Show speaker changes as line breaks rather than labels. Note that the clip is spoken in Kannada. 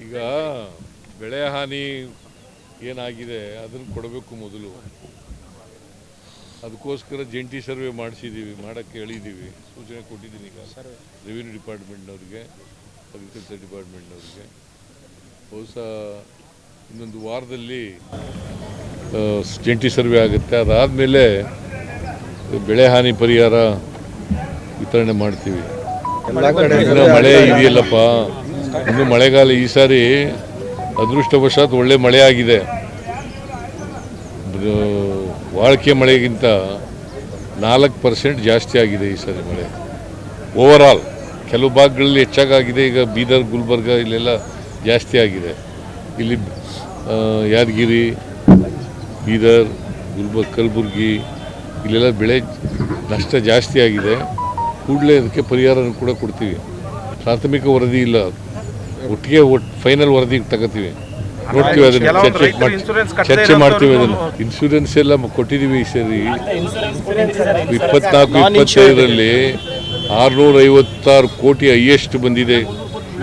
ಈಗ ಬೆಳೆ ಹಾನಿ ಏನಾಗಿದೆ ಅದನ್ನು ಕೊಡಬೇಕು ಮೊದಲು. ಅದಕ್ಕೋಸ್ಕರ ಜಂಟಿ ಸರ್ವೆ ಮಾಡೋಕ್ಕೆ ಹೇಳಿದ್ದೀವಿ, ಸೂಚನೆ ಕೊಟ್ಟಿದ್ದೀನಿ. ಈಗ ರೆವಿನ್ಯೂ ಡಿಪಾರ್ಟ್ಮೆಂಟ್ನವ್ರಿಗೆ, ಅಗ್ರಿಕಲ್ಚರ್ ಡಿಪಾರ್ಟ್ಮೆಂಟ್ನವ್ರಿಗೆ ಬಹುಶಃ ಇನ್ನೊಂದು ವಾರದಲ್ಲಿ ಜಂಟಿ ಸರ್ವೆ ಆಗುತ್ತೆ. ಅದಾದಮೇಲೆ ಬೆಳೆ ಹಾನಿ ಪರಿಹಾರ ವಿತರಣೆ ಮಾಡ್ತೀವಿ. ಇನ್ನು ಮಳೆ ಇದೆಯಲ್ಲಪ್ಪ, ಇನ್ನು ಮಳೆಗಾಲ ಈ ಸಾರಿ ಅದೃಷ್ಟವಶಾತ್ ಒಳ್ಳೆ ಮಳೆ ಆಗಿದೆ. ವಾಳಿಕೆ ಮಳೆಗಿಂತ 4% ಜಾಸ್ತಿ ಆಗಿದೆ ಈ ಸಾರಿ ಮಳೆ. ಓವರಾಲ್ ಕೆಲವು ಭಾಗಗಳಲ್ಲಿ ಹೆಚ್ಚಾಗಿದೆ. ಈಗ ಬೀದರ್, ಗುಲ್ಬರ್ಗ ಇಲ್ಲೆಲ್ಲ ಜಾಸ್ತಿ ಆಗಿದೆ. ಇಲ್ಲಿ ಯಾದಗಿರಿ, ಬೀದರ್, ಕಲಬುರ್ಗಿ ಇಲ್ಲೆಲ್ಲ ಬೆಳೆ ನಷ್ಟ ಜಾಸ್ತಿ ಆಗಿದೆ. ಕೂಡಲೇ ಅದಕ್ಕೆ ಪರಿಹಾರ ಕೂಡ ಕೊಡ್ತೀವಿ. ಪ್ರಾಥಮಿಕ ವರದಿ ಇಲ್ಲ, ಒಟ್ಟಿಗೆ ಫೈನಲ್ ವರದಿ ತಗೋತೀವಿ, ನೋಡ್ತೀವಿ, ಅದನ್ನು ಚರ್ಚೆ ಮಾಡ್ತೀವಿ. ಅದನ್ನು ಇನ್ಶೂರೆನ್ಸ್ ಎಲ್ಲ ಕೊಟ್ಟಿದ್ದೀವಿ. ಈ ಸರಿ 24-25ರಲ್ಲಿ 656 ಕೋಟಿ ಹೈಯೆಸ್ಟ್ ಬಂದಿದೆ